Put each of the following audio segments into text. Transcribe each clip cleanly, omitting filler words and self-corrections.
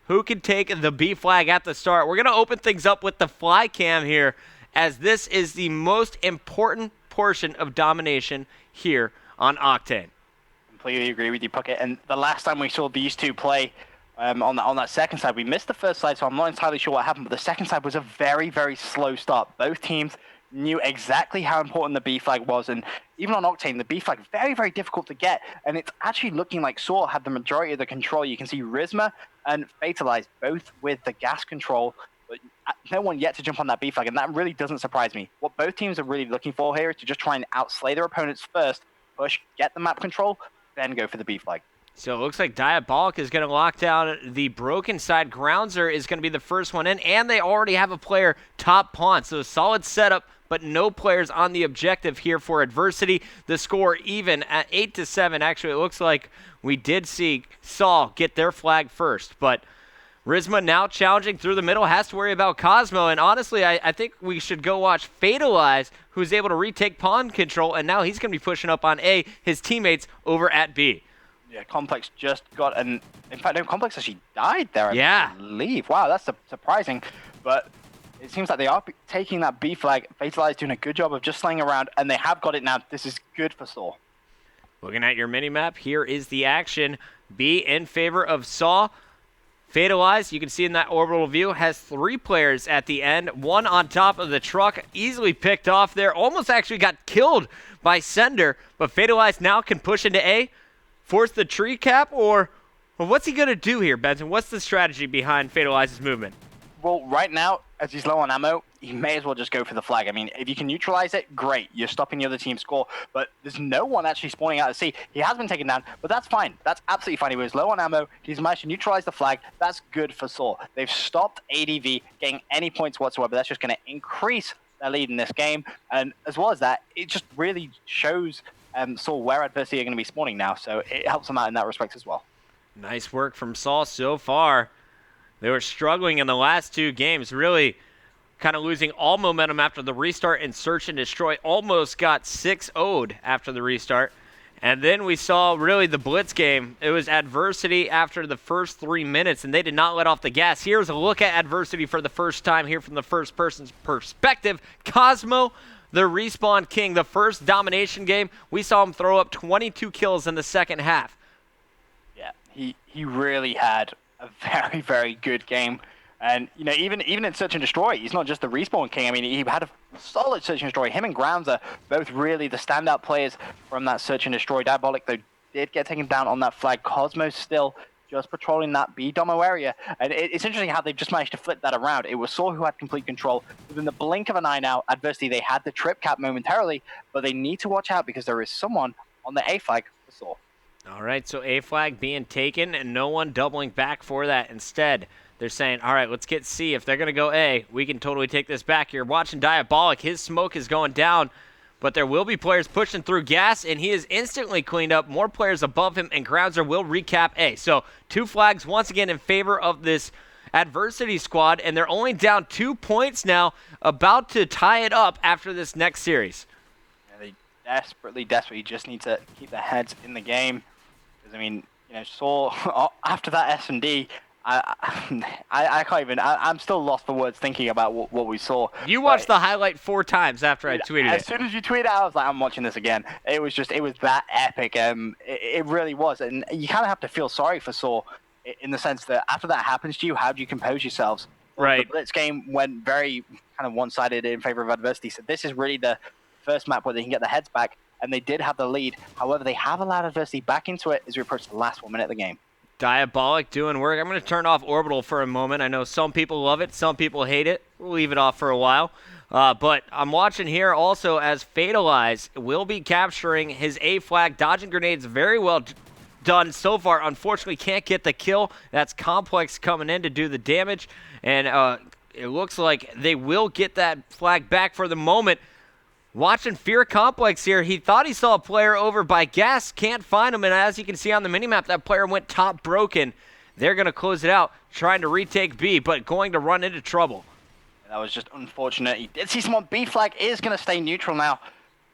who can take the B flag at the start. We're going to open things up with the fly cam here, as this is the most important portion of domination here on Octane. Completely agree with you, Puckett. And the last time we saw these two play on that second side, we missed the first side, so I'm not entirely sure what happened, but the second side was a very, very slow start. Both teams knew exactly how important the B flag was, and even on Octane, the B flag very, very difficult to get, and it's actually looking like Saw had the majority of the control. You can see Rizma and Fatalize both with the gas control, but no one yet to jump on that B flag, and that really doesn't surprise me. What both teams are really looking for here is to just try and outslay their opponents first, push, get the map control, then go for the B flag. So it looks like Diabolic is going to lock down the broken side. Groundzer is going to be the first one in, and they already have a player top pawn. So solid setup, but no players on the objective here for Adversity. The score even at 8-7. Actually, it looks like we did see Saul get their flag first, but Rizma now challenging through the middle, has to worry about Cosmo, and honestly, I think we should go watch Fatalize, who's able to retake pawn control, and now he's going to be pushing up on A, his teammates over at B. Yeah, Complex just got in fact, no, Complex actually died there, I believe. Wow, that's surprising, but it seems like they are taking that B flag. Fatalize doing a good job of just slaying around, and they have got it now. This is good for Saw. Looking at your mini-map, here is the action. B in favor of Saw. Fatalize, you can see in that orbital view, has 3 players at the end. One on top of the truck, easily picked off there. Almost actually got killed by Sender, but Fatalize now can push into A, force the tree cap, or what's he going to do here, Benson? What's the strategy behind Fatalize's movement? Well, right now, as he's low on ammo, he may as well just go for the flag. I mean, if you can neutralize it, great. You're stopping the other team's score, but there's no one actually spawning out of C. He has been taken down, but that's fine. That's absolutely fine. He was low on ammo. He's managed to neutralize the flag. That's good for Saw. They've stopped ADV getting any points whatsoever. That's just going to increase their lead in this game, and as well as that, it just really shows Saw where Adversity are going to be spawning now, so it helps them out in that respect as well. Nice work from Saul so far. They were struggling in the last 2 games, really kind of losing all momentum after the restart, and Search and Destroy almost got 6-0'd after the restart. And then we saw really the blitz game. It was Adversity after the first 3 minutes, and they did not let off the gas. Here's a look at Adversity for the first time here from the first person's perspective. Cosmo, the Respawn King, the first domination game, we saw him throw up 22 kills in the second half. Yeah, he really had a very, very good game. And, you know, even in Search and Destroy, he's not just the Respawn King. I mean, he had a solid Search and Destroy. Him and Grounds are both really the standout players from that Search and Destroy. Diabolic, though, did get taken down on that flag. Cosmo's still just patrolling that B-Domo area. And it's interesting how they've just managed to flip that around. It was Saw who had complete control. Within the blink of an eye now, Adversity, they had the trip cap momentarily, but they need to watch out because there is someone on the A flag for Saw. All right, so A flag being taken and no one doubling back for that. Instead, they're saying, all right, let's get C. If they're going to go A, we can totally take this back. You're watching Diabolic. His smoke is going down, but there will be players pushing through gas, and he is instantly cleaned up. More players above him, and Groundzer will recap A. So 2 flags once again in favor of this Adversity squad, and they're only down 2 points now, about to tie it up after this next series. Yeah, they desperately just need to keep their heads in the game. Because, I mean, you know, Saw, after that S&D, I can't even, I'm still lost for words thinking about what we saw. You watched the highlight 4 times after I tweeted it. As soon as you tweeted it, I was like, I'm watching this again. It was that epic. It really was. And you kind of have to feel sorry for Saw in the sense that after that happens to you, how do you compose yourselves? Right. The Blitz game went very kind of one-sided in favor of Adversity. So this is really the first map where they can get their heads back. And they did have the lead. However, they have allowed Adversity back into it as we approach the last 1 minute of the game. Diabolic doing work. I'm going to turn off Orbital for a moment. I know some people love it, some people hate it. We'll leave it off for a while. But I'm watching here also as Fatalize will be capturing his A flag. Dodging grenades very well done so far. Unfortunately, can't get the kill. That's Complex coming in to do the damage. And it looks like they will get that flag back for the moment. Watching Fear Complex here, he thought he saw a player over by gas, can't find him, and as you can see on the minimap, that player went top broken. They're going to close it out, trying to retake B, but going to run into trouble. That was just unfortunate. He did see someone. B flag is going to stay neutral now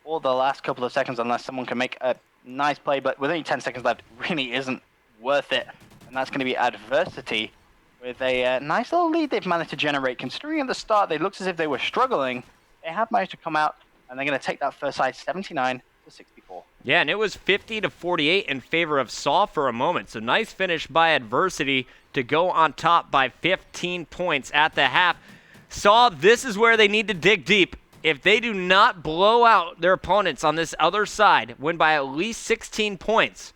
for the last couple of seconds unless someone can make a nice play, but with only 10 seconds left, really isn't worth it. And that's going to be Adversity with a nice little lead they've managed to generate. Considering at the start they looked as if they were struggling, they have managed to come out, and they're going to take that first side 79-64. Yeah, and it was 50-48 in favor of Saw for a moment. So nice finish by Adversity to go on top by 15 points at the half. Saw, this is where they need to dig deep. If they do not blow out their opponents on this other side, win by at least 16 points,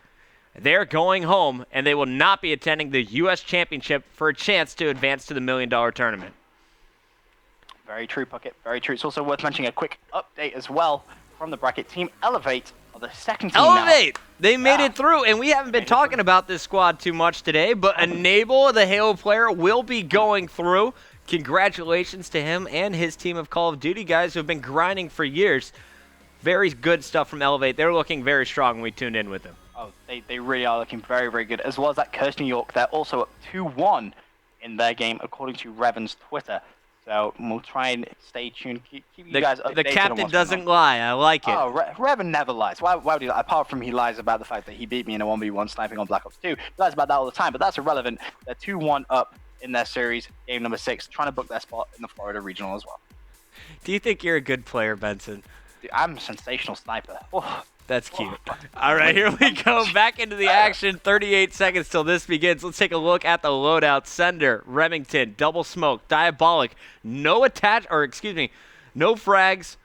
they're going home, and they will not be attending the U.S. Championship for a chance to advance to the $1 million tournament. Very true, Puckett. Very true. It's also worth mentioning a quick update as well from the bracket. Team Elevate are the second team Elevate! Now. They made it through, and we haven't been talking about this squad too much today, but Enable, the Halo player, will be going through. Congratulations to him and his team of Call of Duty guys who have been grinding for years. Very good stuff from Elevate. They're looking very strong when we tuned in with them. Oh, they really are looking very, very good. As well as that Curse New York, they're also up 2-1 in their game, according to Revan's Twitter. So we'll try and stay tuned. Keep you guys updated. The captain doesn't lie. I like it. Oh, Revan never lies. Why would he lie? Apart from he lies about the fact that he beat me in a 1v1 sniping on Black Ops 2. He lies about that all the time, but that's irrelevant. They're 2-1 up in their series, game number 6, trying to book their spot in the Florida Regional as well. Do you think you're a good player, Benson? Dude, I'm a sensational sniper. Oh. That's cute. All right, here we go. Back into the action. 38 seconds till this begins. Let's take a look at the loadout. Sender, Remington, Double Smoke, Diabolic. No frags,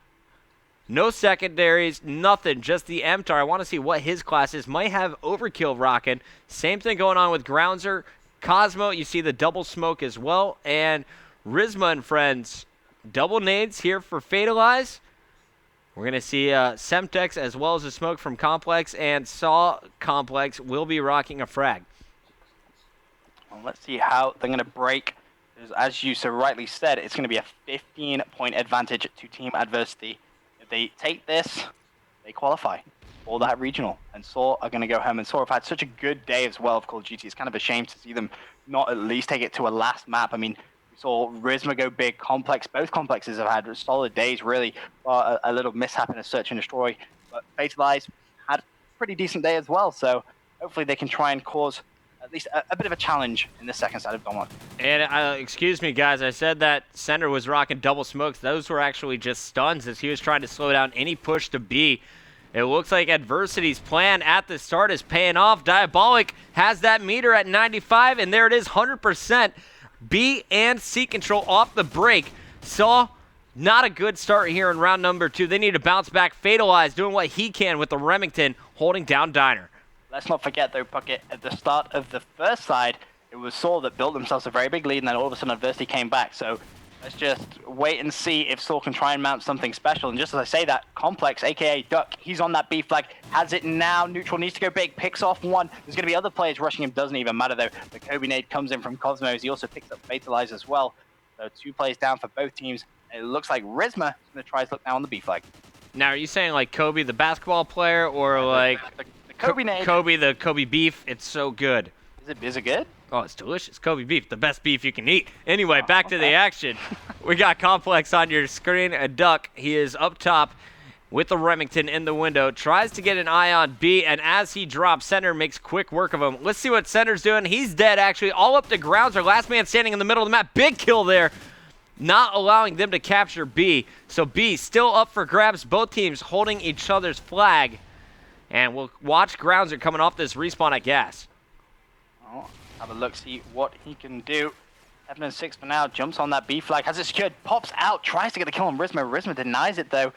no secondaries, nothing. Just the MTAR. I want to see what his class is. Might have Overkill rocking. Same thing going on with Groundzer. Cosmo, you see the Double Smoke as well. And Rizma and friends, double nades here for Fatalize. We're going to see Semtex as well as the smoke from Complex, and Saw Complex will be rocking a frag. Well, let's see how they're going to break. As you so rightly said, it's going to be a 15-point advantage to Team Adversity. If they take this, they qualify for that regional. And Saw are going to go home. And Saw have had such a good day as well of Call of Duty. It's kind of a shame to see them not at least take it to a last map. I mean, saw Rizma go big, Complex. Both complexes have had solid days, really. A little mishap in a search and destroy. But Fatalize had a pretty decent day as well. So hopefully they can try and cause at least a bit of a challenge in the second side of Dawn 1. And excuse me, guys. I said that Sender was rocking double smokes. Those were actually just stuns as he was trying to slow down any push to B. It looks like Adversity's plan at the start is paying off. Diabolic has that meter at 95, and there it is, 100%. B and C control off the break. Saw not a good start here in round number 2. They need to bounce back. Fatalize doing what he can with the Remington holding down Diner. Let's not forget, though, Puckett, at the start of the first side, it was Saw that built themselves a very big lead, and then all of a sudden Adversity came back. So let's just wait and see if Saw can try and mount something special. And just as I say that, Complex, a.k.a. Duck, he's on that B flag, has it now. Neutral needs to go big, picks off one. There's going to be other players rushing him, doesn't even matter, though. The Kobe nade comes in from Cosmos. He also picks up Fatalize as well. So 2 players down for both teams. And it looks like Rizma is going to try his look now on the B flag. Now, are you saying like Kobe, the basketball player, or like the Kobe nade? Kobe, the Kobe beef? It's so good. Is it good? Oh, it's delicious. Kobe beef, the best beef you can eat. Anyway, back to the action. We got Complex on your screen. A Duck, he is up top with the Remington in the window. Tries to get an eye on B, and as he drops, Center makes quick work of him. Let's see what Center's doing. He's dead, actually. All up to grounds. Our last man standing in the middle of the map. Big kill there. Not allowing them to capture B. So B still up for grabs. Both teams holding each other's flag. And we'll watch Grounds are coming off this respawn at gas. Oh. Have a look, see what he can do. 7 and 6 for now. Jumps on that B flag. Has it secured. Pops out. Tries to get the kill on Rizma. Rizma denies it, though.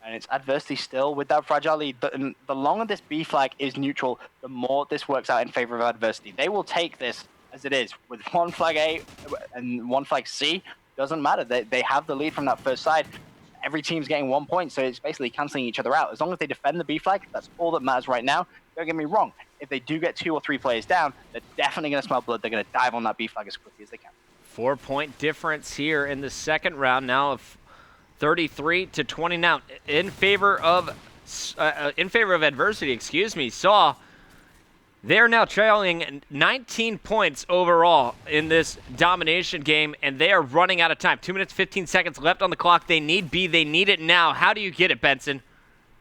And it's Adversity still with that fragile lead. But the longer this B flag is neutral, the more this works out in favor of Adversity. They will take this as it is. With 1 flag A and 1 flag C, doesn't matter. They have the lead from that first side. Every team's getting 1 point, so it's basically canceling each other out. As long as they defend the B flag, that's all that matters right now. Don't get me wrong. If they do get 2 or 3 players down, they're definitely going to smell blood. They're going to dive on that B flag as quickly as they can. 4-point difference here in the second round now of 33-20 now in favor of Adversity. Excuse me. Saw they're now trailing 19 points overall in this domination game, and they are running out of time. 2 minutes 15 seconds left on the clock. They need B. They need it now. How do you get it, Benson?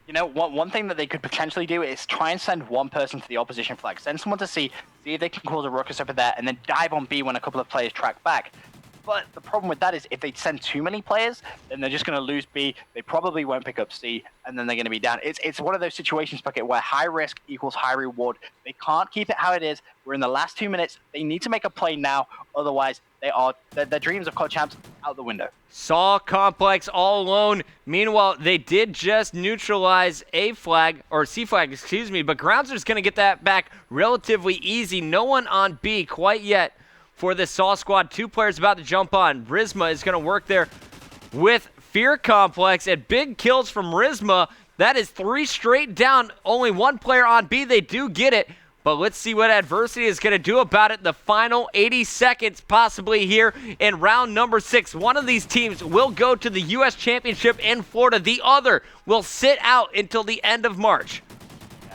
You know, one thing that they could potentially do is try and send one person to the opposition flag. Send someone to see if they can cause a ruckus over there, and then dive on B when a couple of players track back. But the problem with that is if they send too many players, then they're just going to lose B. They probably won't pick up C, and then they're going to be down. It's one of those situations, Bucket, where high risk equals high reward. They can't keep it how it is. We're in the last 2 minutes. They need to make a play now. Otherwise, their dreams of COD champs out the window. Saw Complex all alone. Meanwhile, they did just neutralize A flag, or C flag, excuse me, but Groundzer's going to get that back relatively easy. No one on B quite yet for the Saw squad. 2 players about to jump on. Rizma is going to work there with Fear Complex, and big kills from Rizma. That is 3 straight down. Only 1 player on B. They do get it. But let's see what Adversity is going to do about it in the final 80 seconds, possibly here in round number 6. One of these teams will go to the U.S. Championship in Florida. The other will sit out until the end of March.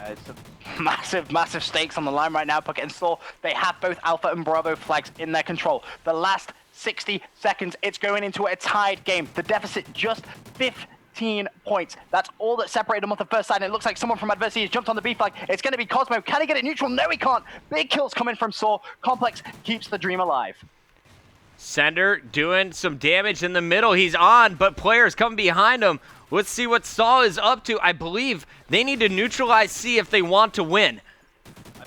It's a massive stakes on the line right now. Bucket and Saw, they have both Alpha and Bravo flags in their control. The last 60 seconds, it's going into a tied game. The deficit just 15 points. That's all that separated them off the first side. And it looks like someone from Adversity has jumped on the B flag. It's going to be Cosmo. Can he get it neutral? No, he can't. Big kills coming from Saw. Complex keeps the dream alive. Sender doing some damage in the middle. He's on, but players come behind him. Let's see what Saw is up to. I believe they need to neutralize C if they want to win.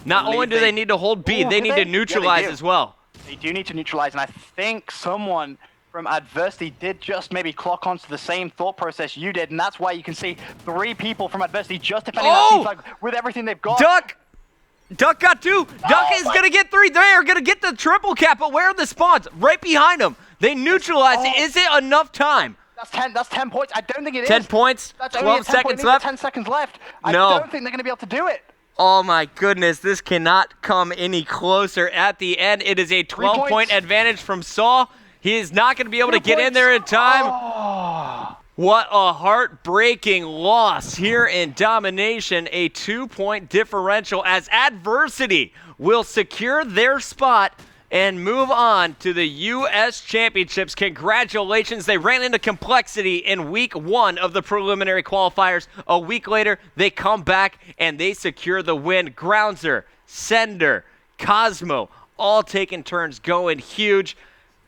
Not only do they need to hold B, they need to neutralize as well. They do need to neutralize, and I think someone from Adversity did just maybe clock onto the same thought process you did, and that's why you can see 3 people from Adversity just defending that C flag with everything they've got. Duck got 2. Duck is going to get 3. They are going to get the triple cap, but where are the spawns? Right behind them. They neutralize it. Is it enough time? That's 10 points. I don't think it is. 10 points? That's 12 seconds left? 10 seconds left. No. I don't think they're going to be able to do it. Oh my goodness, this cannot come any closer. At the end, it is a 12-point advantage from Saw. He is not going to be able to get in there in time. Oh. What a heartbreaking loss here in Domination. A 2-point differential as Adversity will secure their spot and move on to the U.S. Championships. Congratulations. They ran into Complexity in week 1 of the preliminary qualifiers. A week later, they come back and they secure the win. Groundzer, Sender, Cosmo, all taking turns going huge.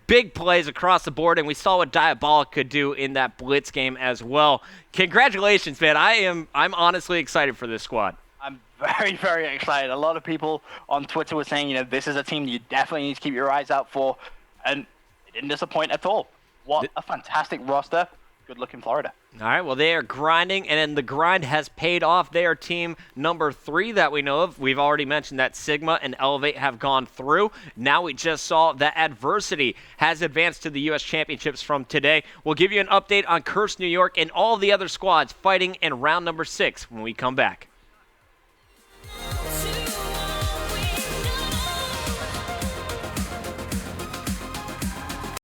Big plays across the board, and we saw what Diabolic could do in that Blitz game as well. Congratulations, man. I'm honestly excited for this squad. I'm very excited. A lot of people on Twitter were saying, this is a team you definitely need to keep your eyes out for, and it didn't disappoint at all. What a fantastic roster. Good luck in Florida. All right, well, they are grinding, and then the grind has paid off. They are team number 3 that we know of. We've already mentioned that Sigma and Elevate have gone through. Now we just saw that Adversity has advanced to the U.S. Championships from today. We'll give you an update on Curse New York and all the other squads fighting in round number 6 when we come back.